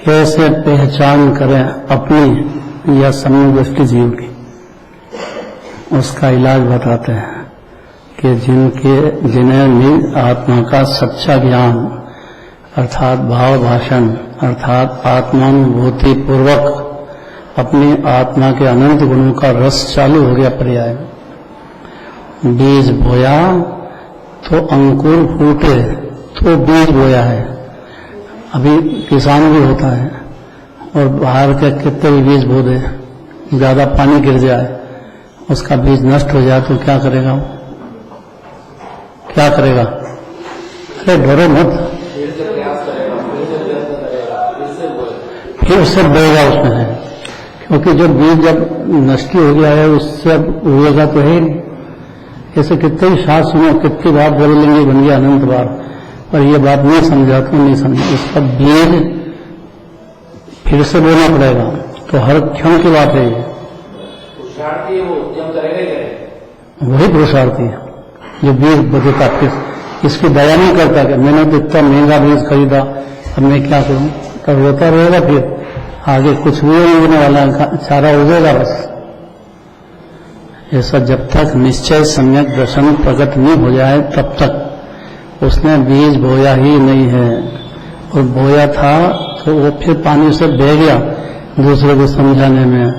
कैसे पहचान करें अपनी या समदृष्टि जीव की, उसका इलाज बताते हैं कि जिन्हें निज आत्मा का सच्चा ज्ञान अर्थात भाव भाषण अर्थात आत्मानुभूति पूर्वक अपनी आत्मा के अनंत गुणों का रस चालू हो गया पर्याय। बीज बोया तो अंकुर फूटे तो बीज बोया है। अभी किसान भी होता है और बाहर के कितने भी बीज बो दे, ज्यादा पानी गिर जाए, उसका बीज नष्ट हो जाए तो क्या करेगा वो? क्या करेगा? अरे डरो मत, फिर उससे बोएगा उसमें है, क्योंकि जो बीज जब नष्ट हो गया है उससे अब उगेगा तो है नहीं। ऐसे कितने ही शास्त्र सुनो, कितनी बात बोल लेंगे बन गया अनंत बार, पर ये बात नहीं समझा तो नहीं समझा। इसका बीज फिर से बोलना पड़ेगा, तो हर क्षण की बात है ये। पुरुषार्थी वो जब करेगा वही पुरुषार्थी है जो बीज बदलता, फिर इसकी दया नहीं करता कि मैंने तो इतना महंगा बीज खरीदा, अब मैं क्या करूं? तब रोता रहेगा, फिर आगे कुछ भी नहीं होने वाला, चारा उगेगा बस। ऐसा जब तक निश्चय सम्यक दर्शन प्रकट नहीं हो जाए तब तक उसने बीज बोया ही नहीं है। और बोया था तो वो फिर पानी से बह गया, दूसरे को समझाने में,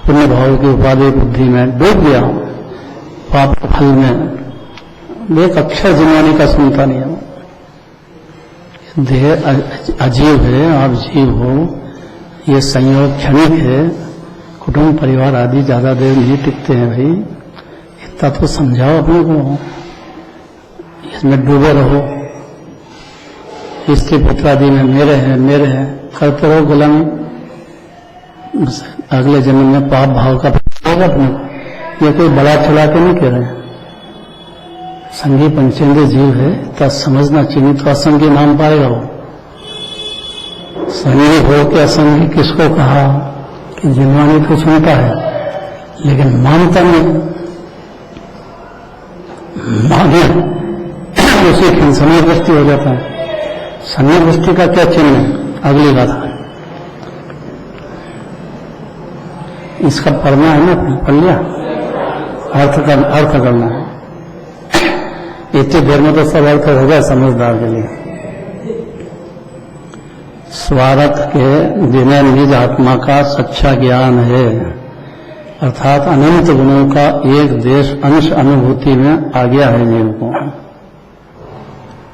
पुण्य भाव की उपाधि बुद्धि में डूब गया, पाप फल में एक अक्षर जिन्वानी का सुनता नहीं है। देह अजीव है, आप जीव हो, ये संयोग क्षणिक है, कुटुंब परिवार आदि ज्यादा देर नहीं टिकते हैं भाई, इतना तो समझाओ अपने को, इसमें डूबे रहो, इसके पुत्रादि में मेरे हैं करते रहो गुलामी, अगले जन्म में पाप भाव का होगा अपने को। ये कोई बड़ा चला के नहीं कह रहे हैं, संगी पंचेंद्रिय जीव है, तो समझना चाहिए, तो असंगी नाम पाएगा वो। संगी हो के असंगी किसको कहा कि जिन्वानी तो सुनता है लेकिन मानता नहीं, माने उसी क्षण समय दृष्टि हो जाता है। समय दृष्टि का क्या चिन्ह है? अगली बात है, इसका पढ़ना है ना, पढ़ लिया, अर्थ करना है। इतनी देर में तो सब अर्थ हो गया समझदार के लिए। स्वार्थ के जिन्हें निज आत्मा का सच्चा ज्ञान है अर्थात अनंत गुणों का एक देश अंश अनुभूति में आ गया है जीव को,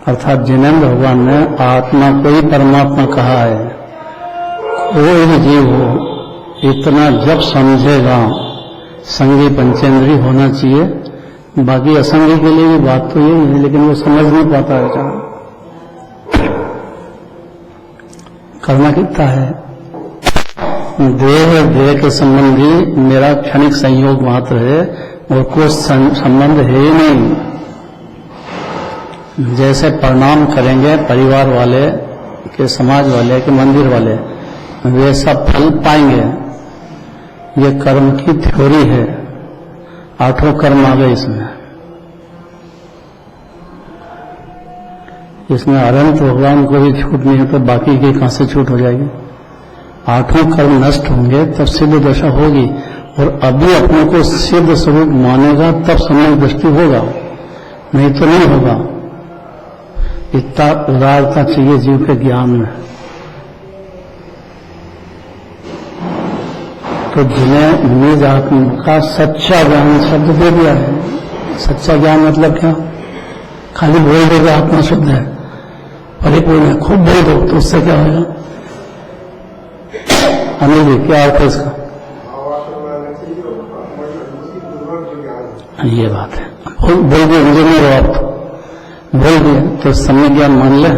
अर्थात जिन्हें भगवान ने आत्मा को ही परमात्मा कहा है। कोई भी जीव हो इतना जब समझेगा, संगी पंचेंद्रिय होना चाहिए, बाकी असंगी के लिए भी बात तो यही है, लेकिन वो समझ नहीं पाता है। क्या करना कितना है? देह के संबंधी मेरा क्षणिक संयोग मात्र है और कोई संबंध है ही नहीं। जैसे प्रणाम करेंगे परिवार वाले के, समाज वाले के, मंदिर वाले, वैसा फल पाएंगे। ये कर्म की थ्योरी है, 8 कर्म आ गए इसमें अनंत भगवान को भी छूट नहीं है तो बाकी की कहां से छूट हो जाएगी? 8 कर्म नष्ट होंगे तब सिद्ध दशा होगी, और अभी अपने को सिद्ध स्वरूप मानेगा तब सम्यक दृष्टि होगा, नहीं तो नहीं होगा। इतना उदारता चाहिए जीव के ज्ञान में। तो जिन्हें निज आत्मा का सच्चा ज्ञान शब्द दे दिया है। सच्चा ज्ञान मतलब क्या? खाली बोल दो आत्मा शुद्ध है, परिपूर्ण है, खूब बोल दो तो उससे क्या होगा? अनिल जी क्या अर्थ है इसका? ये बात है, बोल दिया मुझे नहीं रहो, आप बोल दिया तो सम्य ज्ञान मान ले।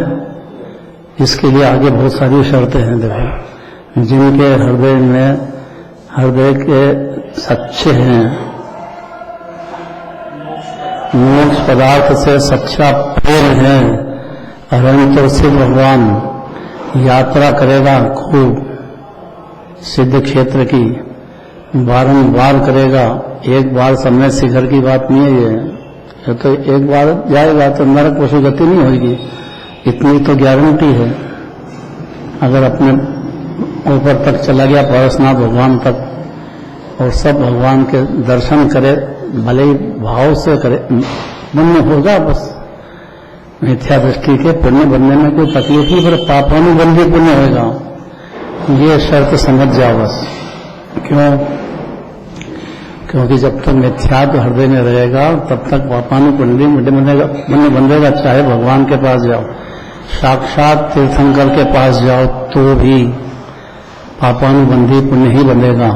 इसके लिए आगे बहुत सारी शर्तें हैं। देखो, जिनके हृदय के सच्चे हैं, मोक्ष पदार्थ से सच्चा प्रेम है, अनंतर से भगवान यात्रा करेगा खूब सिद्ध क्षेत्र की, बारंबार करेगा। एक बार समय शिखर की बात नहीं है ये तो एक बार जाएगा तो नरक पशु गति नहीं होगी, इतनी तो गारंटी है। अगर अपने ऊपर तक चला गया पारसनाथ भगवान तक और सब भगवान के दर्शन करे, भले ही भाव से करे, मन में होगा बस। मिथ्या दृष्टि के पुण्य बनने में कोई तकलीफ नहीं, पर पापानुबंधी पुण्य होगा, ये शर्त समझ जाओ बस। क्यों? क्योंकि जब तक मिथ्यात्व हृदय में रहेगा तब तक पापानुबंधी पुण्य बंधेगा। चाहे भगवान के पास जाओ, साक्षात तीर्थंकर के पास जाओ, तो भी पापानुबंधी पुण्य ही बंधेगा,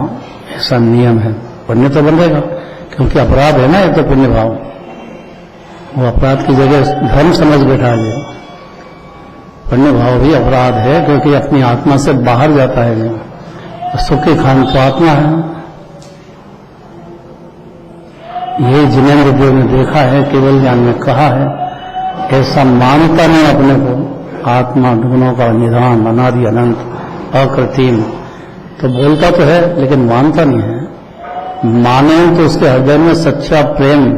ऐसा नियम है। पुण्य तो बंधेगा क्योंकि अपराध है ना, ये तो पुण्य भाव। वो अपराध की जगह धर्म समझ बैठा है। पुण्य भाव भी अपराध है क्योंकि अपनी आत्मा से बाहर जाता है। सुखी खान तो आत्मा है। ये जिनेंद्र देव ने देखा है, केवल ज्ञान में कहा है, ऐसा मानता नहीं अपने को। आत्मा गुणों का निधान, अनादि अनंत, अकृत्रिम, तो बोलता तो है लेकिन मानता नहीं है। माने तो उसके हृदय में सच्चा प्रेम,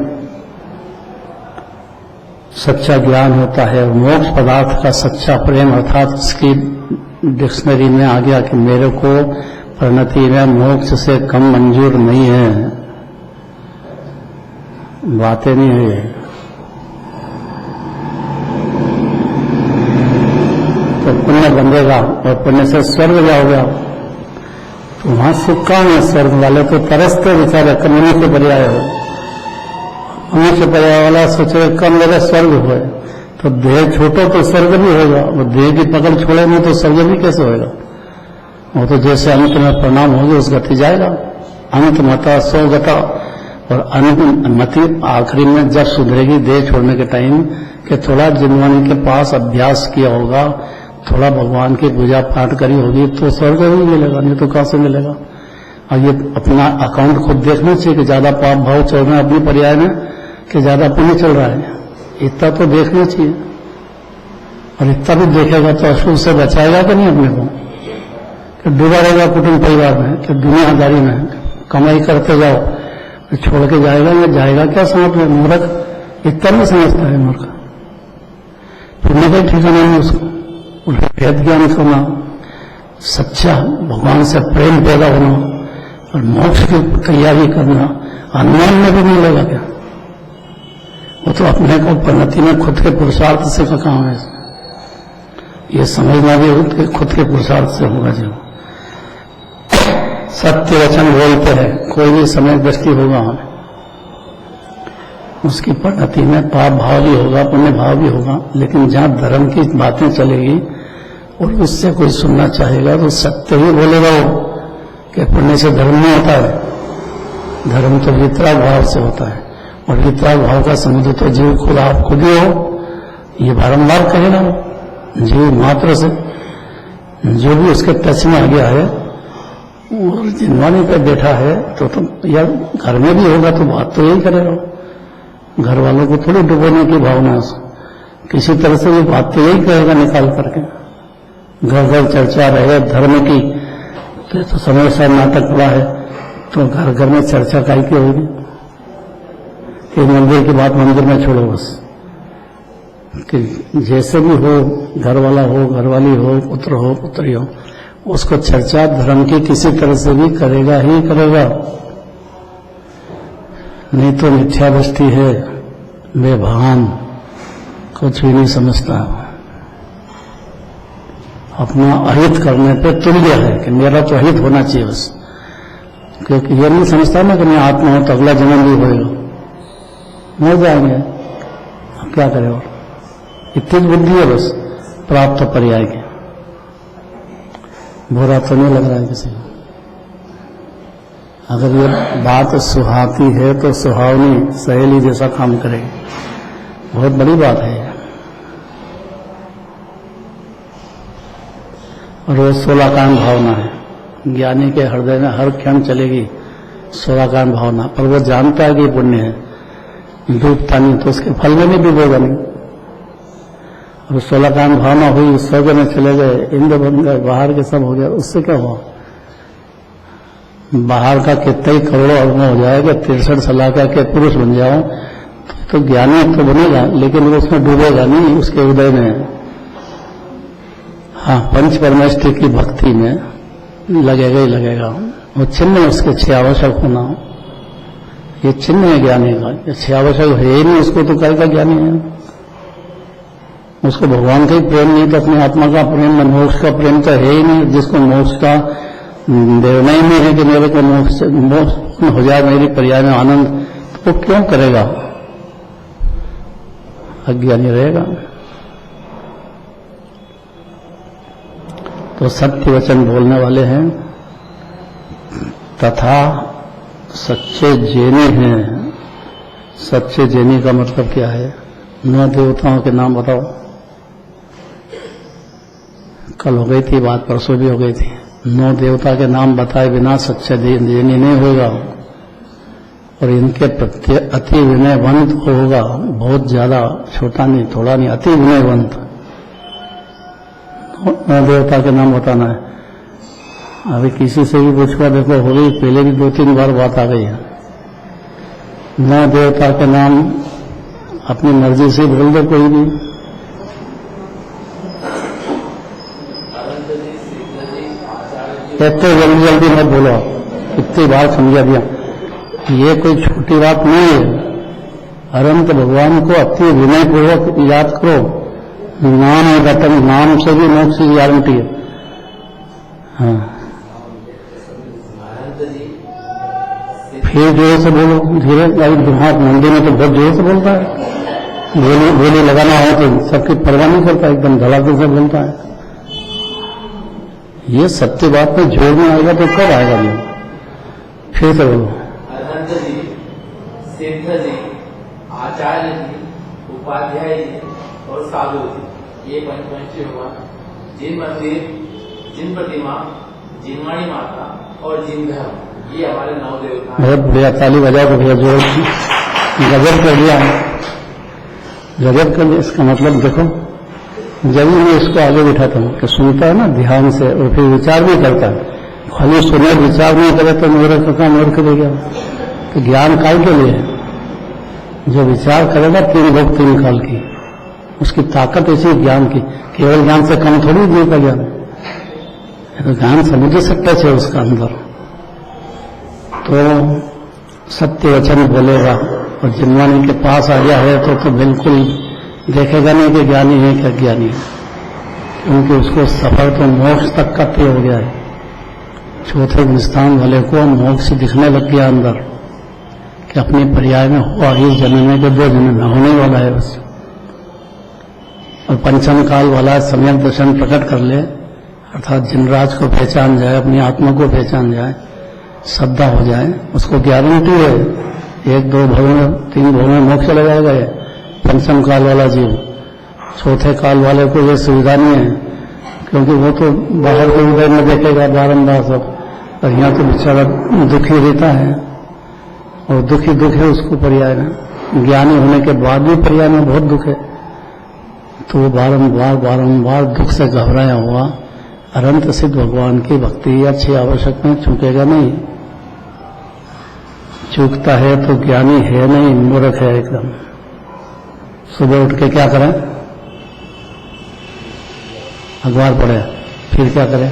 सच्चा ज्ञान होता है। मोक्ष पदार्थ का सच्चा प्रेम, अर्थात इसकी डिक्शनरी में आ गया कि मेरे को परिणति में मोक्ष से कम मंजूर नहीं है। बातें नहीं है। तो पुण्य बंधेगा और पुण्य से स्वर्ग जाओगे, तो वहां सुख कहाँ है? स्वर्ग वाले तो तरसते बेचारे, कमनी से पर्याय हो। मनुष्य पर्याय वाला सोचे कम मेरे स्वर्ग हो, तो देह छोटो तो स्वर्ग भी होगा, और देह की पकड़ छोड़े नहीं तो स्वर्ग भी कैसे होगा? वो तो जैसे अंत में परिणाम होगी उस गति जाएगा। अंत मता सो गता, और अंत मति आखिरी में जब सुधरेगी देह छोड़ने के टाइम, कि थोड़ा जिनवानी के पास अभ्यास किया होगा, थोड़ा भगवान की पूजा पाठ करी होगी, तो स्वर्ग भी मिलेगा, नहीं तो कहां से मिलेगा? और ये अपना अकाउंट खुद देखना चाहिए कि ज्यादा पाप भाव चल रहे हैं अपनी पर्याय में कि ज्यादा पुण्य चल रहा है, इतना तो देखना चाहिए। और इतना भी देखेगा तो अशुभ से बचाएगा कि नहीं अपने को? कि डूबा रहेगा कुटुंब परिवार में, कि दुनियादारी में कमाई करते जाओ, छोड़ के जाएगा या जाएगा क्या साथ में? मूर्ख इतना नहीं समझता है, मूर्ख। पुण्य का ठिकाना नहीं उसको। वेद ज्ञान करना, सच्चा भगवान से प्रेम पैदा होना और मोक्ष की तैयारी करना, अनुमान में भी नहीं लगा क्या? वो तो अपने को परिणति में खुद के पुरुषार्थ से का काम है। ये समझना भी खुद के पुरुषार्थ से होगा। जो सत्य वचन बोलते हैं, कोई भी समय दृष्टि होगा, उसकी परिणति में पाप भाव भी होगा, पुण्य भाव भी होगा। लेकिन जहां धर्म की बातें चलेगी और उससे कोई सुनना चाहेगा तो सत्य ही बोलेगा वो, कि पुण्य से धर्म नहीं होता है। धर्म तो वितराग भाव से होता है, और वितराग भाव का समुद्र तो जीव खुद आप खुद ही हो। ये बारंबार कहेगा जीव मात्र से, जो भी उसके टच में आ गया है और जिनवानी पे बैठा है, तो यार घर में भी होगा तो बात तो यही करेगा। घर वालों को थोड़ी डुबोने की भावना है, किसी तरह से वो बात तो यही कहेगा निकाल करके। घर घर चर्चा रहे धर्म की, तो समय से नाटक हुआ है, तो घर घर में चर्चा काहे की होगी? कि मंदिर की बात मंदिर में छोड़ो बस, कि जैसे भी हो, घर वाला हो, घरवाली हो, पुत्र हो, पुत्री हो, उसको चर्चा धर्म की किसी तरह से भी करेगा ही करेगा। नहीं तो मिथ्या दृष्टि है, बेभान, कुछ भी नहीं समझता। अपना अहित करने पे तुल्य है कि मेरा तो अहित होना चाहिए बस। क्योंकि ये नहीं समझता ना कि मैं आत्मा हूं तो अगला जन्म भी होएगा, मर जाएंगे, अब क्या करें? और इतनी बुद्धि है बस प्राप्त पर्याय के। बुरा तो नहीं लग रहा है किसी को। अगर ये बात सुहाती है तो सुहावनी सहेली जैसा काम करेगी, बहुत बड़ी बात है। और वो 16 कांड भावना है, ज्ञानी के हृदय में हर क्षण चलेगी 16 कांड भावना। पर वो जानता है कि पुण्य है, डूबता नहीं तो उसके फल में नहीं डूबेगा नहीं। और 16 कांड भावना हुई, स्वर्ग में चले गए, इंद्र बन गए, बाहर के सब हो गया, उससे क्या हुआ? बाहर का कितने ही करोड़ों अरबों हो जाएगा, 63 सलाका के पुरुष बन जाओ तो ज्ञानी तो बनेगा, लेकिन वो उसमें डूबेगा नहीं, उसके उदय में। हाँ, पंच परमेष्ठी की भक्ति में लगेगा ही लगेगा। वो चिन्ह उसके 6 आवश्यक होना, ये चिन्ह है ज्ञानी का। ये 6 आवश्यक है ही नहीं, उसको तो कहीं का ज्ञानी है? उसको भगवान का ही प्रेम नहीं, तो अपनी आत्मा का प्रेम, मोक्ष का प्रेम तो है ही नहीं। जिसको मोक्ष का निर्णय नहीं है कि मेरे को मोक्ष हो जाए, मेरी पर्याय में आनंद, तो वो क्यों करेगा? अज्ञानी रहेगा। तो सत्य वचन बोलने वाले हैं तथा सच्चे जैनी हैं। सच्चे जैनी का मतलब क्या है? 9 देवताओं के नाम बताओ। कल हो गई थी बात, परसों भी हो गई थी। 9 देवता के नाम बताए बिना सच्चा जैनी नहीं होगा, और इनके प्रति अति विनयवंत होगा, बहुत ज्यादा, छोटा नहीं, थोड़ा नहीं, अति विनयवंत। 9 देवता के नाम बताना है। अभी किसी से भी पूछवा, देखो हो गई, पहले भी 2-3 बार बात आ गई है। 9 देवता के नाम अपनी मर्जी से बोल दो कोई भी। इतने जल्दी जल्दी मत बोलो, इतनी बार समझा दिया। ये कोई छोटी बात नहीं है। अनंत भगवान को अति विनयपूर्वक याद करो। नाम रतन, नाम से भी मोक्ष की गारंटी है। हाँ, फिर जोर से बोलो, धीरे। दिमाग मंदिर में तो बहुत जोर से बोलता है, बोली लगाना हो तो सबकी परवाह नहीं करता, एकदम धड़ाके से बोलता है। ये सत्य बात में जोर में आएगा तो कब आएगा ये? फिर से बोलो। अनंत जी, सिद्ध जी, आचार्य जी, उपाध्याय जी और साधु जी, ये पंचमंशी भगवान, जिन मंदिर, जिन प्रतिमा, जिनवाणी माता और जिन धर्म, ये हमारे 9 देवता। बहुत बढ़िया, ताली बजाओ भैया, जोर। गजब कर दिया, गजब कर दिया। इसका मतलब देखो, जब मैं इसको आगे बिठाता हूँ कि सुनता है ना ध्यान से, और फिर विचार भी करता है। खाली सुने विचार नहीं करे तो मेरे का काम और करेगा। तो ज्ञान काल के लिए जो विचार करेगा 3 भोग 3 काल की, उसकी ताकत ऐसी ज्ञान की। केवल ज्ञान से कम थोड़ी जीव का ज्ञान, तो ज्ञान समुद्र से टच है उसका अंदर। तो सत्य वचन बोलेगा, और जिनवानी के पास आ गया है तो बिल्कुल देखेगा नहीं कि ज्ञानी है क्या ज्ञानी है, क्योंकि उसको सफर तो मोक्ष तक का तय हो गया है। चौथे स्थान वाले को मोक्ष दिखने लग गया अंदर, कि अपने पर्याय में हुआ, इस जन्म में के 2 जन्म में होने वाला है बस। और पंचम काल वाला सम्यक दर्शन प्रकट कर ले, अर्थात जिनराज को पहचान जाए, अपनी आत्मा को पहचान जाए, श्रद्धा हो जाए, उसको गारंटी है 1-2 भव में, 3 भव में मोक्ष चला जाएगा। ये पंचम काल वाला जीव। चौथे काल वाले को ये सुविधा नहीं है, क्योंकि वो तो बाहर के उदय में देखेगा बारंबार सब, और यहाँ तो बेचारा दुखी रहता है, और दुखी दुख है उसको पर्याय में। ज्ञानी होने के बाद भी पर्याय में बहुत दुख है, तो वो बारंबार दुख से घबराया हुआ अनंत सिद्ध भगवान की भक्ति या 6 आवश्यक में चूकेगा नहीं। चूकता है तो ज्ञानी है नहीं, मूर्ख है एकदम। सुबह उठ के क्या करें? अखबार पढ़े, फिर क्या करें?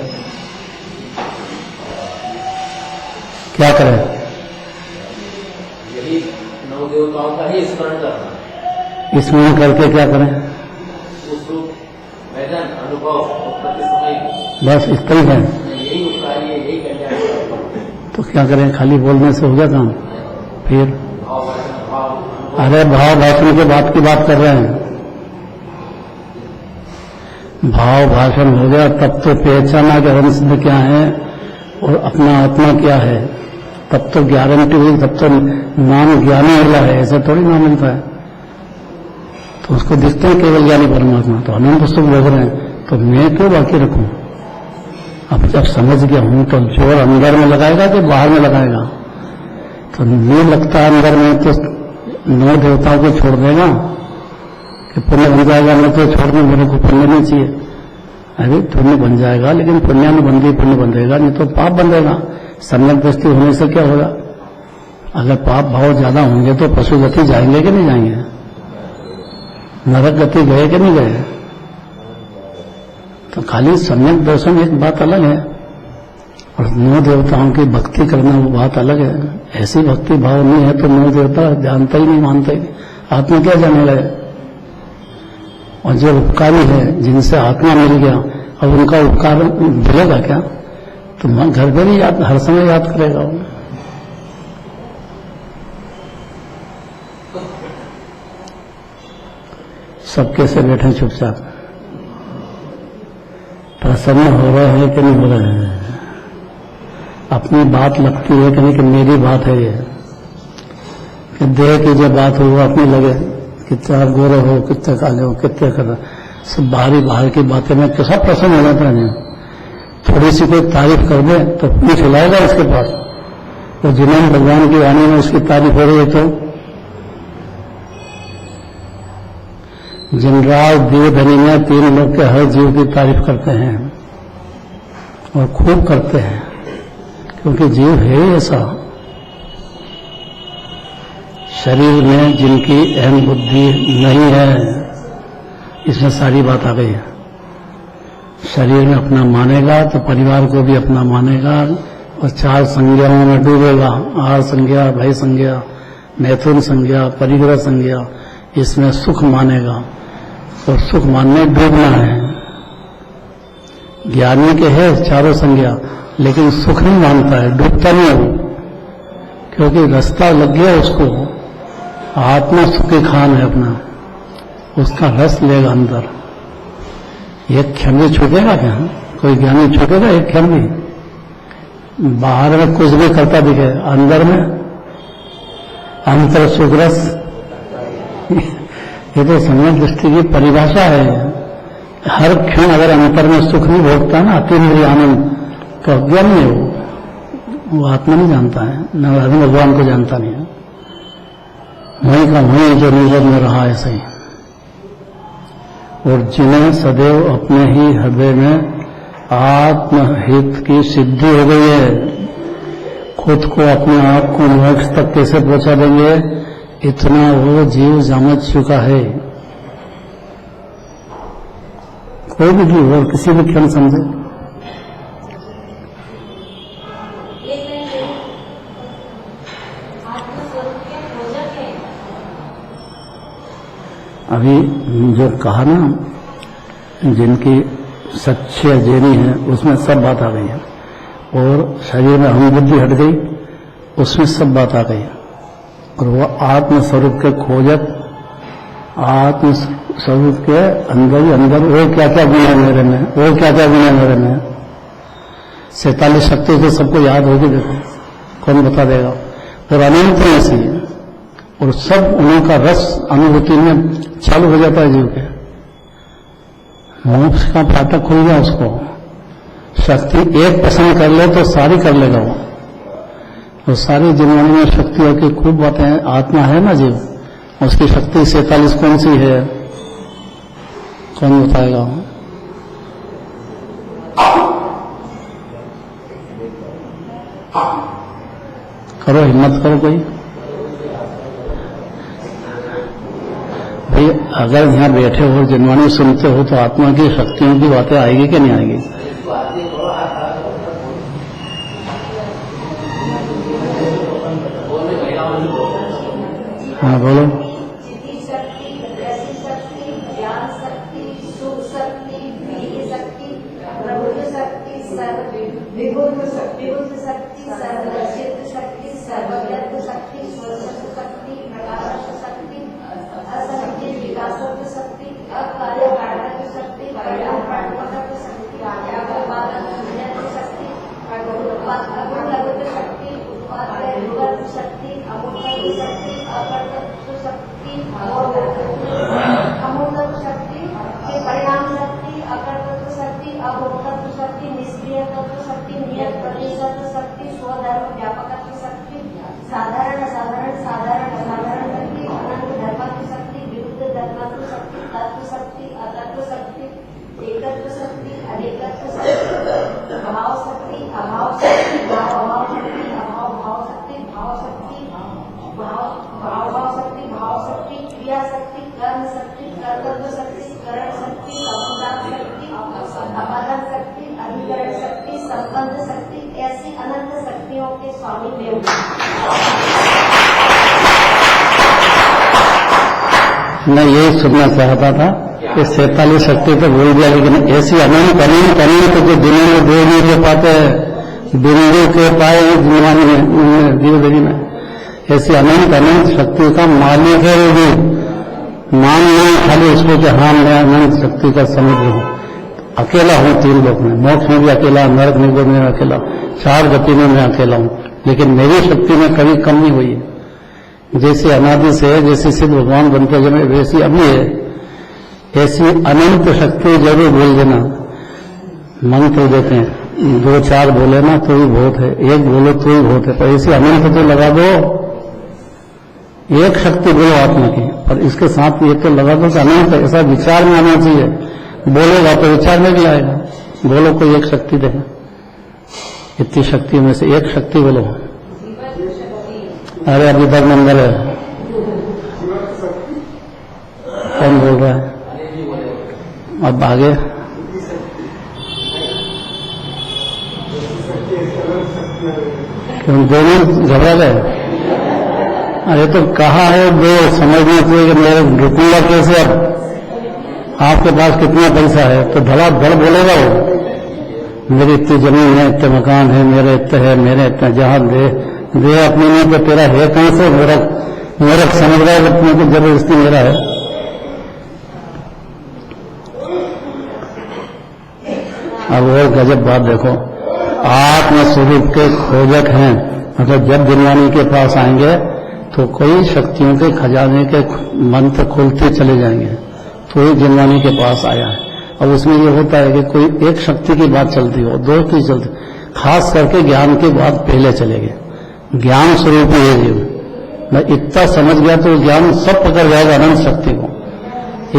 क्या करें? यही 9 देवताओं का ही स्मरण करना। स्मरण करके क्या करें? उस रूप, वैधन, अनुभव और प्रतिस्मय, बस इतना ही है। यही उपकारी है, यही कल्याण। तो क्या करें? खाली बोलने से हो गया काम? फिर भाव, भाव, अरे भाव भाषण के बात की बात कर रहे हैं। भाव भाषण हो गया तब तो पहचाना कि हम सिद्ध क्या है और अपना आत्मा क्या है, तब तो गारंटी हुई, तब तो नाम ज्ञानी वाला है। ऐसा थोड़ी नाम मिलता है। तो उसको दिखते हैं केवल ज्ञानी परमात्मा, तो अनंत सुख भोग रहे हैं, तो मैं क्यों बाकी रखूं? अब जब समझ गया हूं तो जोर अंदर में लगाएगा कि बाहर में लगाएगा? तो नहीं लगता अंदर में तो 9 देवताओं को छोड़ देगा कि पुण्य बन जाएगा मैं तो छोड़ दूं, मेरे को पुण्य नहीं चाहिए। अरे पुण्य बन जाएगा, लेकिन पुण्यानुबंधी पुण्य बंधेगा, नहीं तो पाप बंधेगा। सम्यक दृष्टि होने से क्या होगा? अगर पाप भाव ज्यादा होंगे तो पशु गति जाएंगे कि नहीं जाएंगे? नरक गति गए कि नहीं गए? तो खाली सम्यक दर्शन एक बात अलग है, और नौ देवताओं की भक्ति करना वो बात अलग है। ऐसी भक्ति भाव नहीं है तो नौ देवता जानता ही नहीं, मानता ही नहीं, आत्मा क्या जाने लगे। और जो उपकारी है, जिनसे आत्मा मिल गया, अब उनका उपकार मिलेगा क्या? तो मन घर पर ही याद, हर समय याद करेगा वो। सब कैसे बैठे चुपचाप, प्रसन्न हो रहे हैं कि नहीं हो रहे हैं? अपनी बात लगती है कि नहीं कि मेरी बात है ये? कि देह की जो बात हो वो अपनी लगे, कितने आप गोरे हो, कितने काले हो, कितने कर, सब बाहर की बातें में कैसा प्रसन्न हो जाता है। थोड़ी सी कोई तारीफ कर दे तो पीठ हिलाएगा इसके पास। तो जिन्होंने भगवान की वाणी में उसकी तारीफ हो रही है, तो जिनराज देवधनी में 3 लोग के हर जीव की तारीफ करते हैं और खूब करते हैं, क्योंकि जीव है ऐसा। शरीर में जिनकी अहम बुद्धि नहीं है, इसमें सारी बात आ गई है। शरीर में अपना मानेगा तो परिवार को भी अपना मानेगा, और 4 संज्ञाओं में डूबेगा। आहार संज्ञा, भय संज्ञा, मैथुन संज्ञा, परिग्रह संज्ञा, इसमें सुख मानेगा। और सुख मानने डूबना है। ज्ञानी के है 4 संज्ञा, लेकिन सुख नहीं मानता है, डूबता नहीं है वो, क्योंकि रास्ता लग गया उसको। आत्मा सुख की खान है अपना, उसका रस लेगा अंदर। एक क्षण भी छूटेगा क्या? कोई ज्ञानी छूटेगा एक क्षण भी? बाहर में कुछ भी करता दिखे, अंदर में अंतर सुख रस। ये तो सम्यक दृष्टि की परिभाषा है। हर क्षण अगर अंतर में सुख नहीं भोगता ना, अतीन्द्रिय आनंद, तो अज्ञानी है वो आत्मा नहीं जानता है, न भगवान को जानता नहीं है। वहीं का वहीं जो निर्भर में रहा है सही। और जिन्हें सदैव अपने ही हृदय में आत्महित की सिद्धि हो गई है, खुद को अपने आप को मोक्ष तक कैसे पहुंचा देंगे, इतना वो जीव समझ चुका है। कोई भी जीव और किसी भी क्षण समझे। अभी जो कहा ना, जिनकी सच्ची अजेरी है, उसमें सब बात आ गई है। और शरीर में हम बुद्धि हट गई, उसमें सब बात आ गई है। और वह आत्म स्वरूप के खोजक, आत्म स्वरूप के अंदर ही अंदर वो क्या क्या गुण है मेरे में, वो क्या क्या गुण है मेरे में। 47 शक्ति तो सबको याद होगी, देखो कौन बता देगा। और अनंत ऐसी है, और सब उनका रस अनुभूति में चालू हो जाता है जीव के। मोक्ष का फाटक खुल गया उसको। शक्ति एक पसंद कर ले तो सारी कर लेगा वो। तो सारी जिन्होंने में शक्तियों की खूब बातें, आत्मा है ना जीव, उसकी शक्ति 47 कौन सी है, कौन बताएगा? करो, हिम्मत करो कोई भाई। अगर यहाँ बैठे हो, जिन्होंने सुनते हो, तो आत्मा की शक्तियों की बातें आएगी कि नहीं आएगी? हाँ बोलो। शक्ति, ऐसी शक्ति, ज्ञान शक्ति, सुख शक्ति, वीर्य शक्ति, प्रबुद्ध शक्ति, विबुद्ध शक्ति, सर्वसिद्ध शक्ति, सर्वज्ञ शक्ति, स्वशक्त शक्ति, प्रकाशक शक्ति, असंख्य विकासक शक्ति, अकार्य कारणक शक्ति, परिणाम प्राणपक शक्ति, आज्ञावादक शक्ति, अगुण शक्ति, उत्पाद शक्ति, अमूर्त शक्ति, अपर्तत्व शक्ति, अमूर्त शक्ति के परिणाम शक्ति, अकर्तृत्व शक्ति, अभोक्तृत्व शक्ति, निष्क्रिय तत्व शक्ति, नियत प्रतिशत शक्ति, स्वधर्म व्यापक शक्ति, साधारण असाधारण, साधारण असाधारण शक्ति, अनंत धर्म की शक्ति, विरुद्ध धर्म की शक्ति, शक्ति, भाव शक्ति, अभाव भाव शक्ति, भाव शक्ति, भाव शक्ति, भाव शक्ति, क्रिया शक्ति, कर्म शक्ति, कर्तव्य शक्ति, करण शक्ति, अभिजात शक्ति, अपादान शक्ति, अधिकरण शक्ति, संबंध शक्ति, ऐसी अनंत शक्तियों के स्वामी देव। मैं यही सुनना चाहता था कि 47 शक्ति तो बोल दिया, लेकिन ऐसी अनंत अनंत अनंत जो दुनिया में दे नहीं हो पाते, बिंदु के पाए जीवदेवी में, ऐसी अनंत अनंत शक्ति का मालिक है वो भी। मानना खाली उसको कि हाँ मैं अनंत शक्ति का समुद्र हूँ, अकेला हूँ तीन लोक में, मोक्ष में भी अकेला, नरक निगोद में अकेला, 4 गति में मैं अकेला हूँ, लेकिन मेरी शक्ति में कभी कम नहीं हुई है। जैसे अनादि से है, जैसे सिद्ध भगवान बनते जमे वैसी अभी है, ऐसी अनंत शक्ति जरूर बोल देना। मंत्र देते हैं 2-4 बोले ना तो ही बहुत है, 1 बोलो तो ही बहुत है, पर ऐसी अनंत तो लगा दो, एक शक्ति बोलो आत्मा की, और इसके साथ ये तो लगा दो कि अनंत है, ऐसा विचार में आना चाहिए। बोलेगा तो विचार में भी आएगा, बोलो कोई एक शक्ति देगा, इतनी शक्ति में से एक शक्ति बोलो। अरे अभी तक नंबर है, कौन बोल रहा है? अब आगे तुम दोनों घबरा गए? अरे तो कहा है दो, समझना चाहिए कि मेरे रुकूंगा कैसे, अब आपके पास कितना पैसा है, तो धड़ा धड़ बोलेगा वो, मेरी इतनी जमीन है, इतने मकान है, मेरे इतने है, मेरे इतना जहां दे अपने में, तो तेरा है कहां से? मेरा समझ रहा है अपने को, जबरदस्ती मेरा है। अब और गजब बात देखो, आत्मस्वरूप के खोजक हैं, मतलब जब दिनवानी के पास आएंगे तो कोई शक्तियों के खजाने के मंत्र खोलते चले जाएंगे, तो ही दिनवानी के पास आया है। अब उसमें ये होता है कि कोई एक शक्ति की बात चलती हो, 2 की चलती, खास करके ज्ञान की बात पहले चलेगी। ज्ञान स्वरूप है जीव, मैं इतना समझ गया तो ज्ञान सब पकड़ जाएगा अनंत शक्ति को।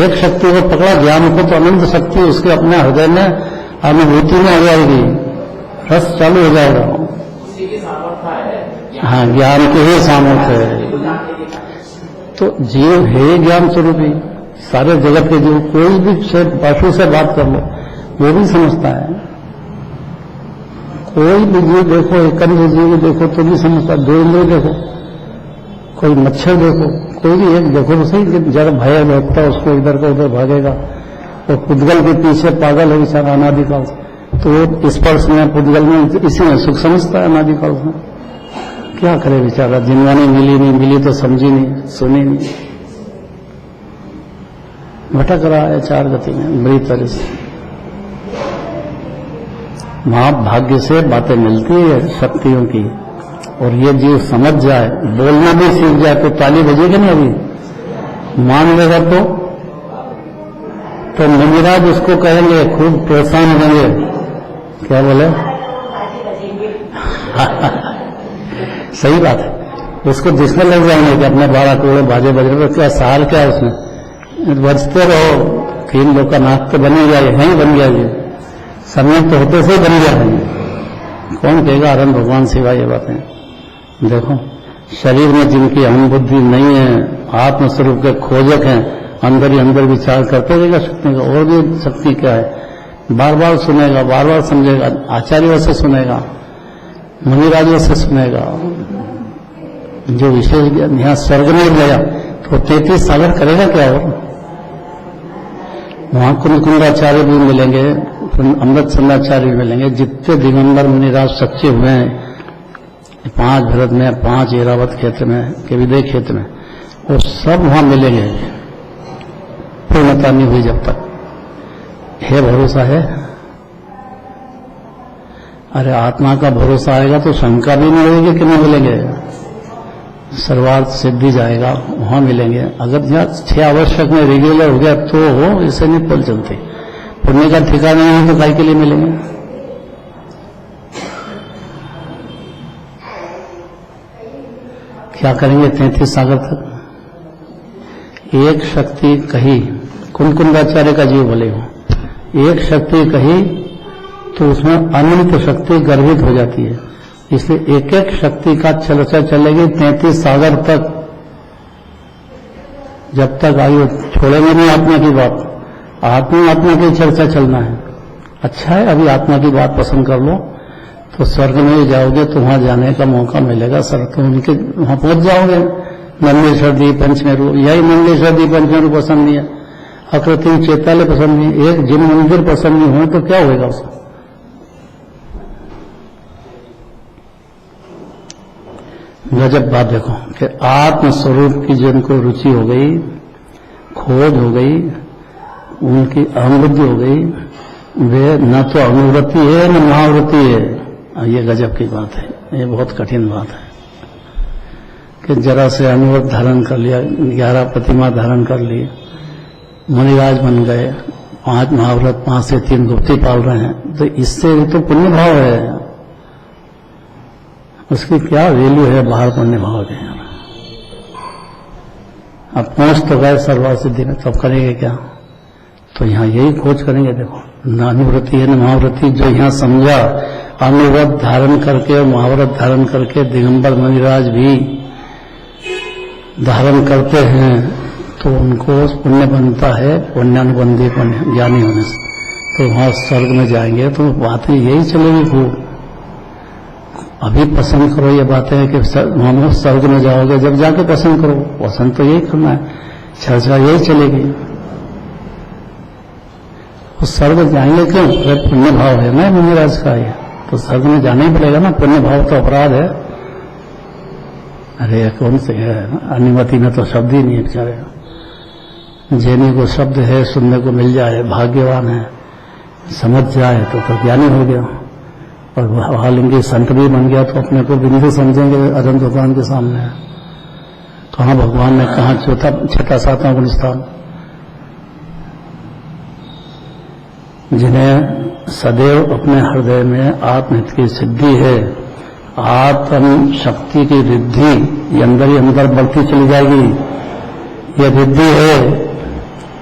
एक शक्ति को पकड़ा, ज्ञान को, तो अनंत शक्ति उसके अपने हृदय में अनुभूति में आ जाएगी, रस चालू हो जाएगा। उसी की सामर्थ्य है, हाँ, ज्ञान के ही सामर्थ्य है। तो जीव है ज्ञान स्वरूप ही, सारे जगत के जीव, कोई भी पशु से बात कर लो वो भी समझता है, कोई भी जीव देखो, एक जीव देखो तो भी समझता है, 2 इंद्रिय देखो, कोई मच्छर देखो, कोई भी एक देखो तो सही, जब भय लगता है उसको इधर का उधर भागेगा, और पुद्गल के पीछे पागल है बेचारा अनादिकाल से, तो वो स्पर्श में, पुद्गल में, इसी में सुख समझता है अनादिकाल से। क्या करे बेचारा, जिनवानी मिली नहीं, मिली तो समझी नहीं, सुनी नहीं, भटक रहा है 4 गति में बुरी तरह से। वहां भाग्य से बातें मिलती है शक्तियों की, और ये जीव समझ जाए, बोलना भी सीख जाए तो ताली बजेगी नहीं, अभी मान लेगा तो मुनिराज उसको कहेंगे, खूब प्रोत्साहन देंगे। क्या बोले? सही बात है, उसको दिखने लग जाएंगे कि अपने 12 करोड़ बाजे बज रहे, क्या सार क्या है उसमें, बजते रहो, 3 लोग का नाक तो बन ही गया, यहीं बन गया, ये समय तो होते से बन गया है। कौन कहेगा अरन भगवान सिवा ये बातें? देखो, शरीर में जिनकी अहम बुद्धि नहीं है, आत्मस्वरूप के खोजक हैं, अंदर ही अंदर विचार करते रहेगा शक्ति का, और भी शक्ति क्या है, बार बार सुनेगा, बार बार समझेगा, आचार्यों से सुनेगा, मुनिराजों से सुनेगा, जो विशेष ज्ञान। यहाँ स्वर्ग में गया तो 33 सागर करेगा क्या? और वहां कुंदाचार्य भी मिलेंगे, अमृत चंद्राचार्य भी मिलेंगे, जितने दिगंबर मुनिराज सच्चे हुए हैं 5 भरत में, 5 ऐरावत क्षेत्र में, के विदय क्षेत्र में, वो सब वहां मिलेंगे, पूर्णता नहीं हुई जब तक। है भरोसा है? अरे आत्मा का भरोसा आएगा तो शंका भी नहीं होगी कि नहीं मिलेंगे, सर्वार्थ सिद्धि जाएगा, वहां मिलेंगे। अगर यहाँ 6 आवश्यक में रेगुलर हो गया तो हो, इसे नहीं पल चलते। पुण्य का ठिकाना नहीं है तो काय के लिए मिलेंगे? क्या करेंगे 33 सागर तक? एक शक्ति कही, कुंदाचार्य का जीव बोले हो, एक शक्ति कही तो उसमें अनंत शक्ति गर्भित हो जाती है। इसलिए एक एक शक्ति का चर्चा चलेगी 33 सागर तक, जब तक आयु छोड़ेंगे नहीं आत्मा की बात। आत्मा की चर्चा चलना है। अच्छा है, अभी आत्मा की बात पसंद कर लो तो स्वर्ग में ही जाओगे तो वहां जाने का मौका मिलेगा। सर तो उनके वहां पहुंच जाओगे। नंदेश्वर द्वीप पंचमेरु, यही नंदेश्वर द्वीप पंचमेरु पसंद नहीं है, अकृत्रिम चेताले पसंद नहीं है, एक जिन मंदिर पसंद नहीं हुए तो क्या होगा उसका। गजब बात देखो कि आत्म स्वरूप की जिनको रुचि हो गई, खोज हो गई, उनकी अनुभूति हो गई, वे न तो अनुवृत्ति है न महावृत्ति है। ये गजब की बात है, ये बहुत कठिन बात है कि जरा से अनुव्रत धारण कर लिया, 11 प्रतिमा धारण कर ली, मुनिराज बन गए, 5 महाव्रत, 5 से 3 गुप्ती पाल रहे हैं, तो इससे तो पुण्य भाव है। उसकी क्या वैल्यू है बाहर पुण्य भाव के। अब पहुंच तो गए सर्वा सिद्धि में, तब करेंगे क्या। तो यहाँ यही खोज करेंगे। देखो न अनुवृत्ति है न महावृत्ति। जो यहाँ समझा अनुव्रत धारण करके और महाव्रत धारण करके दिगंबर मुनिराज भी धारण करते हैं तो उनको पुण्य बनता है, पुण्यानुबंधी पुण्य ज्ञानी होने से। तो वहां स्वर्ग में जाएंगे तो बातें यही चलेगी खूब। अभी पसंद करो ये बातें कि वहां स्वर्ग में जाओगे, जब जाके पसंद करो। पसंद तो यही करना है, चर्चा यही चलेगी। उस स्वर्ग जाएंगे क्यों? पुण्य भाव है ना मुनिराज का, ये तो स्वर्ग में जाना ही पड़ेगा ना। पुण्य भाव तो अपराध है। अरे कौन से है, अनुमति में तो शब्द ही नहीं है बेचारे। जैनी को शब्द है, सुनने को मिल जाए, भाग्यवान है, समझ जाए तो ज्ञानी हो गया। और हालांकि संत भी बन गया तो अपने को बिंदु समझेंगे अनंत भगवान के सामने। कहाँ भगवान ने कहा छठा सातवां गुण स्थान। जिन्हें सदैव अपने हृदय में आत्महित की सिद्धि है, आत्म शक्ति की रिद्धि ये अंदर ही अंदर बढ़ती चली जाएगी। ये रिद्धि है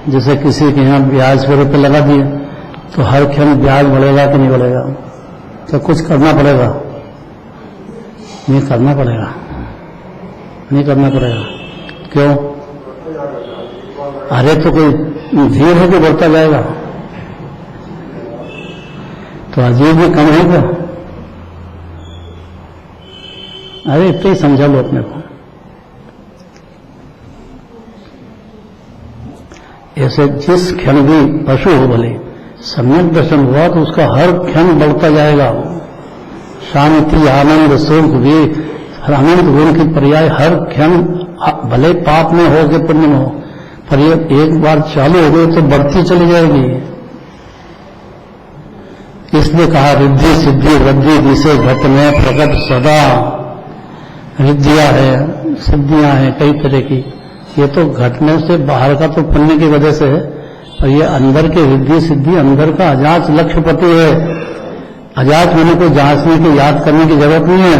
जैसे किसी के यहाँ ब्याज के रुपये लगा दिए तो हर क्षण ब्याज बढ़ेगा कि नहीं बढ़ेगा। तो कुछ करना पड़ेगा, नहीं करना पड़ेगा, नहीं करना पड़ेगा। क्यों? अरे तो कोई धीर है कि बढ़ता जाएगा, तो अजीब भी कम है क्या? अरे इतना ही समझा लो अपने को। ऐसे जिस क्षण भी पशु हो भले सम्यक दर्शन हुआ तो उसका हर क्षण बढ़ता जाएगा। शांति, आनंद, सुख भी आनंद गुण की पर्याय हर क्षण, भले पाप में हो कि पुण्य में हो, पर ये एक बार चालू हो गई तो बढ़ती चली जाएगी। इसलिए कहा रिद्धि सिद्धि वृद्धि दिशे घट में प्रकट सदा। रिद्धियां है, सिद्धियां हैं कई तरह की। ये तो घटने से बाहर का तो पुण्य की वजह से है, और ये अंदर की रिद्धि सिद्धि अंदर का अजाच लक्ष्यपति है। अजाच होने को जांचने की, याद करने की जरूरत नहीं है,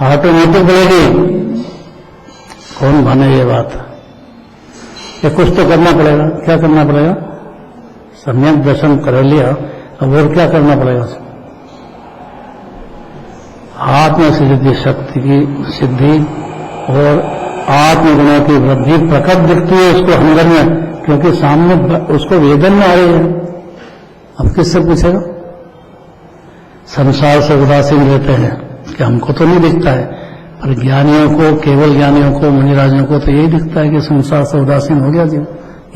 ऑटोमेटिक बढ़ेगी। कौन माने ये बात? ये कुछ तो करना पड़ेगा। क्या करना पड़ेगा? सम्यक दर्शन कर लिया, अब और क्या करना पड़ेगा? आत्मसिद्धि शक्ति की सिद्धि और आत्मगुणों की वृद्धि प्रकट दिखती है उसको अंदर में, क्योंकि सामने उसको वेदन में आ रही है। अब किससे पूछेगा? संसार से उदासीन रहते हैं कि हमको तो नहीं दिखता है, पर ज्ञानियों को, केवल ज्ञानियों को, मुनिराजों को तो यही दिखता है कि संसार से उदासीन हो गया जीव।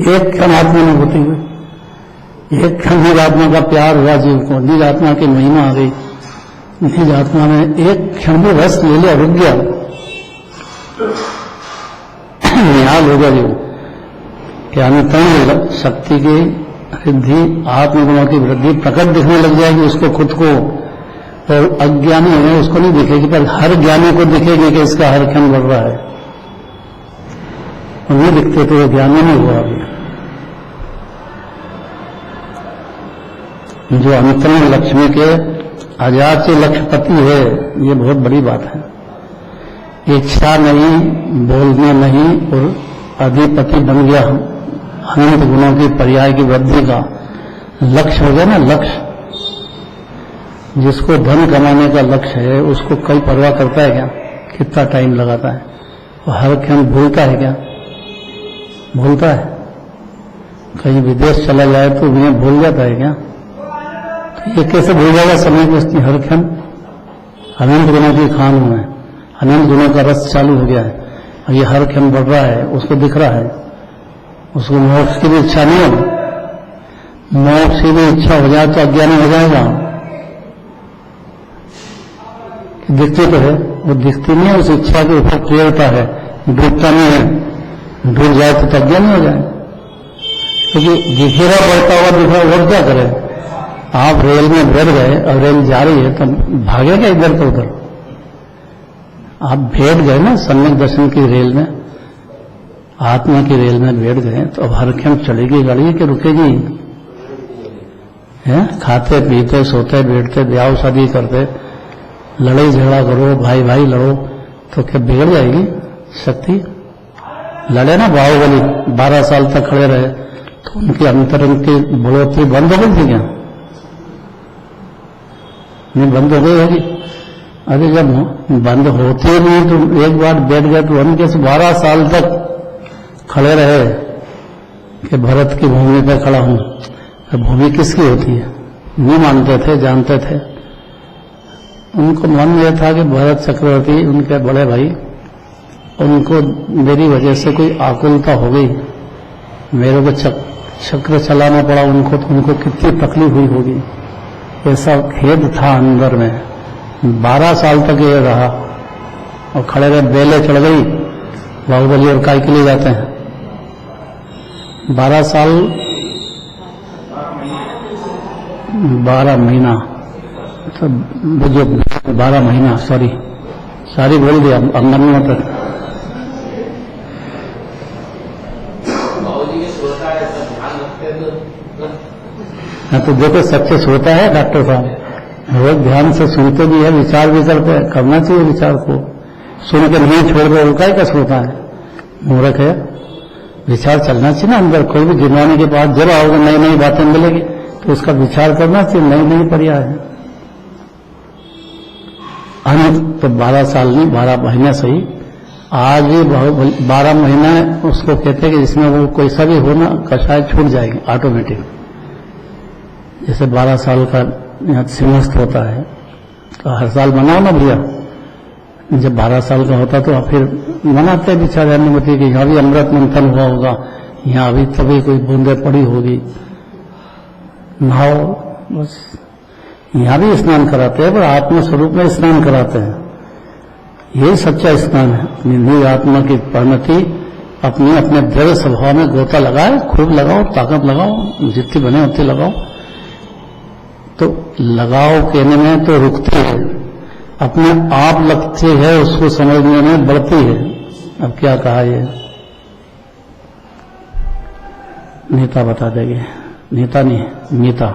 एक क्षण आत्मानुभूति हुई, एक क्षण निज आत्मा का प्यार हुआ जीव को, निज आत्मा की महिमा आ गई, निज आत्मा ने एक क्षण में रस ले लिया, रुक गया, निहाल हो गया जीव। अंतरंग शक्ति की रिद्धि, आत्मगुणों की वृद्धि प्रकट दिखने लग जाएगी उसको खुद को। और अज्ञानी है उसको नहीं दिखेगी, पर हर ज्ञानी को दिखेगी कि इसका हर क्षण बढ़ रहा है। और नहीं दिखते तो वो ज्ञानी नहीं हुआ अभी। जो अंतरंग लक्ष्मी के अजात लक्ष्यपति है, ये बहुत बड़ी बात है। इच्छा नहीं, बोलना नहीं, और अधिपति बन गया अनंत गुणों की पर्याय की वृद्धि का लक्ष्य हो गया ना। लक्ष्य जिसको धन कमाने का लक्ष्य है उसको कोई परवाह करता है क्या? कितना टाइम लगाता है? वो हर क्षण भूलता है क्या? भूलता है? कहीं विदेश चला जाए तो उन्हें भूल जाता है क्या? तो ये कैसे भूल जाएगा समय को? उसकी हर क्षण अनंत गुणों की खान है, अनंत गुणों का रस चालू हो गया है और ये हर क्षण बढ़ रहा है, उसको दिख रहा है। उसको मोक्ष की भी इच्छा नहीं है। मोक्ष की भी इच्छा हो जाए तो अज्ञानी हो जाएगा। दिखती तो है, वो दिखती नहीं है, उस इच्छा के ऊपर प्रियता है, डूबता नहीं है। डूब जाए तो अज्ञानी हो जाए, क्योंकि दिखेगा बढ़ता हुआ दिख रहा और क्या करे? आप रेल में बैठ गए और रेल जा रही है तो भागेगा इधर तो उधर? आप बैठ गए ना सम्यक दर्शन की रेल में, आत्मा की रेल में बैठ गए तो अब हर क्षण चलेगी गाड़ी कि रुकेगी? है खाते पीते सोते बैठते ब्याह शादी करते लड़ाई झगड़ा करो, भाई भाई लड़ो तो क्या बिगड़ जाएगी शक्ति? लड़े ना बाहुबली 12 साल तक खड़े रहे तो उनके अंतरंग की बढ़ोतरी बंद हो गई थी क्या? नहीं बंद हो गई होगी। अरे जब बंद होती नहीं तो एक बार बैठ गए तो उनके 12 साल तक खड़े रहे कि भरत की भूमि पर खड़ा हूं। तो भूमि किसकी होती है? नहीं मानते थे, जानते थे। उनको मन यह था कि भरत चक्रवर्ती उनके बड़े भाई, उनको मेरी वजह से कोई आकुलता हो गई, मेरे को चक्र चलाना पड़ा उनको, तो उनको कितनी तकलीफ हुई होगी, ऐसा खेद था अंदर में। 12 साल तक ये रहा और खड़े रहे, बेले चढ़ गई बाहुबली और काय के लिए जाते हैं 12 साल 12 महीना, तो जो 12 महीना सारी बोल दिया अंगन तक। हाँ तो देखो सच्चे सोता है डॉक्टर साहब, रोज ध्यान से सुनते भी है, विचार भी करते हैं, करना चाहिए विचार को। सुन के नहीं छोड़ दो उनका ही कस होता है, मूर्ख है। विचार चलना चाहिए ना अंदर। कोई भी जिनवाने के पास जब आओगे नई नई बातें मिलेगी तो उसका विचार करना चाहिए, नई नई पर्याय है। तो 12 साल नहीं 12 महीना सही, आज भी 12 महीना उसको कहते हैं कि जिसमें वो कोई सा भी हो ना कषाय छूट जाएगी ऑटोमेटिक। जैसे 12 साल का यहाँ सिंहस्थ होता है तो हर साल मनाओ ना भैया। जब 12 साल का होता तो फिर मनाते विचार अनुमति कि यहाँ भी अमृत मंथन हुआ होगा, यहाँ अभी तभी कोई बूंदे पड़ी होगी, नहाओ बस। यहाँ भी स्नान कराते हैं पर आत्म स्वरूप में स्नान कराते हैं, यही सच्चा स्नान है। अपनी निज आत्मा की परिणति अपने अपने द्रव्य स्वभाव में गोता लगाए, खूब लगाओ, ताकत लगाओ, जितनी बने उतनी लगाओ। तो लगाओ कहने में तो रुकती है, अपने आप लगती है, उसको समझने में बढ़ती है। अब क्या कहा ये नीता बता देगी, नीता नहीं नीता।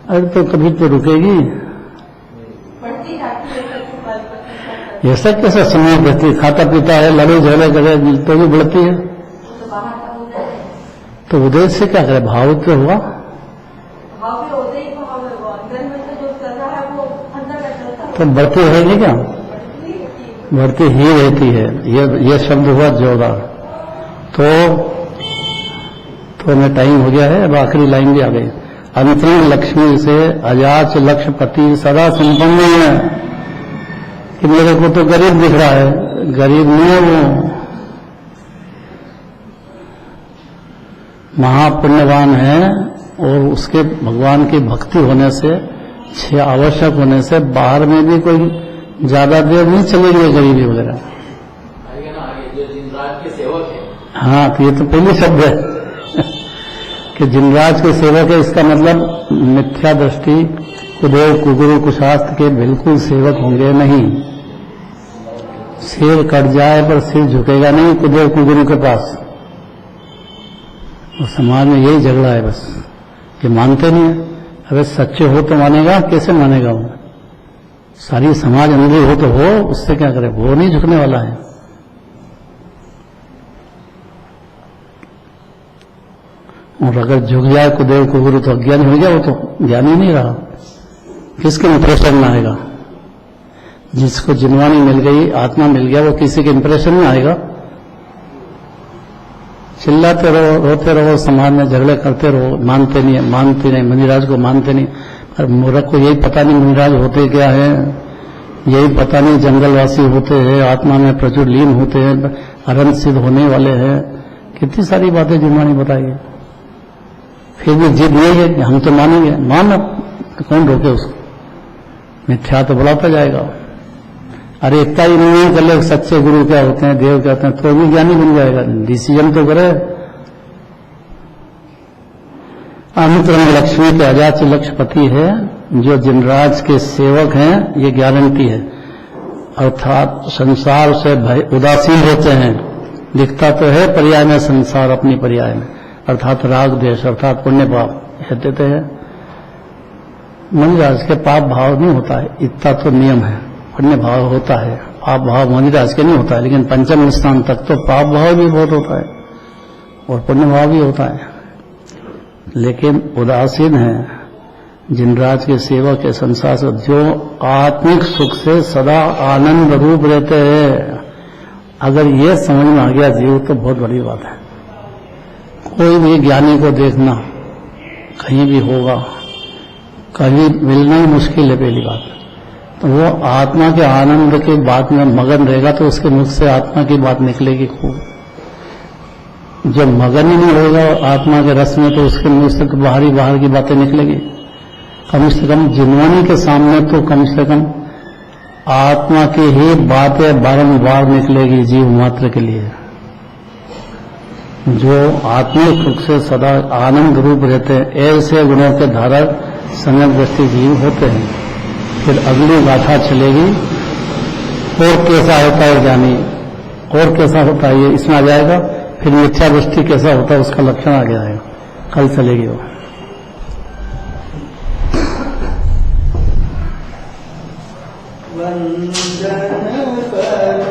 अरे तो कभी तो रुकेगी, ऐसा कैसा समय बढ़ती? खाता पीता है, लड़े झगड़े करे तो भी बढ़ती है। तो उदय से क्या करे? भाव तो हुआ, तो बढ़ती रहेगी क्या? बढ़ती ही रहती है। ये शब्द हुआ जोरदार। तो मैं टाइम हो गया है, अब आखिरी लाइन भी आ गई। अंतरिम लक्ष्मी से अजाच लक्ष्यपति सदा संपन्न है। कि मेरे को तो गरीब दिख रहा है, गरीब नहीं है वो, महापुण्यवान है। और उसके भगवान की भक्ति होने से, आवश्यक होने से बाहर में भी कोई ज्यादा देर नहीं चलेगी गरीबी वगैरह। जो जिनराज के सेवक है। हाँ तो ये तो पहली शब्द है कि जिनराज के सेवक है। इसका मतलब मिथ्या दृष्टि कुदेव कुगुरु कुशास्त्र के बिल्कुल सेवक होंगे नहीं। सिर कट जाए पर सिर झुकेगा नहीं कुदेव कुगुरु के पास। और समाज में यही झगड़ा है बस, कि मानते नहीं है। अगर सच्चे हो तो मानेगा, कैसे मानेगा वो? सारी समाज अंधी हो तो हो, उससे क्या करे, वो नहीं झुकने वाला है। और अगर झुक जाए कुदेव को गुरु तो अज्ञानी हो गया, वो तो ज्ञानी नहीं रहा। किसके इंप्रेशन में आएगा? जिसको जिनवानी मिल गई, आत्मा मिल गया, वो किसी के इंप्रेशन में आएगा। चिल्लाते रहो, रोते रहो, समाज में झगड़े करते रहो, मानते नहीं, मुनिराज को मानते नहीं। पर मूर्ख को यही पता नहीं मुनिराज होते क्या है, यही पता नहीं जंगलवासी होते हैं, आत्मा में प्रचुर लीन होते हैं, अनंत सिद्ध होने वाले हैं। कितनी सारी बातें जिनवानी बताई है, फिर भी जिद नहीं है कि हम तो मानेंगे। मानो, कौन रोके उसको? मिथ्या तो बढ़ाता जाएगा। अरे इतना ही नहीं है, चले सच्चे गुरु क्या होते हैं, देव क्या होते हैं, तो भी ज्ञानी बन जाएगा। डिसीजन तो करे। अमित्रंग लक्ष्मी के अजाच लक्ष्यपति है, जो जिनराज के सेवक हैं, ये गारंटी है। अर्थात संसार से भय उदासीन होते हैं। दिखता तो है पर्याय में संसार, अपनी पर्याय में, अर्थात राग द्वेष, अर्थात पुण्य पाप कहते हैं। मुनिराज के पाप भाव नहीं होता है, इतना तो नियम है। पुण्य भाव होता है, पाप भाव मुनिराज के नहीं होता है, लेकिन पंचम स्थान तक तो पाप भाव भी बहुत होता है और पुण्य भाव भी होता है। लेकिन उदासीन है जिनराज के सेवक के संसार से, जो आत्मिक सुख से सदा आनंद रूप रहते हैं। अगर ये समझ में आ गया जीव तो बहुत बड़ी बात है। कोई भी ज्ञानी को देखना कहीं भी होगा, कहीं मिलना ही मुश्किल है। पहली बात तो वो आत्मा के आनंद की बात में मगन रहेगा, तो उसके मुख से आत्मा की बात निकलेगी खूब। जब मगन ही नहीं होगा आत्मा के रस में, तो उसके मुंह से बाहर की बातें निकलेगी। कम से कम जिनवानी के सामने तो कम से कम आत्मा की ही बातें बारंबार निकलेगी जीव मात्र के लिए। जो आत्मिक सुख से सदा आनंद रूप रहते हैं, ऐसे गुणों के धारक सम्यक दृष्टि जीव होते हैं। फिर अगली गाथा चलेगी, और कैसा होता है ज्ञानी, और कैसा होता है ये इसमें आ जाएगा। फिर मिथ्या दृष्टि कैसा होता है उसका लक्षण आ गया है, कल चलेगी वो। वंदन पर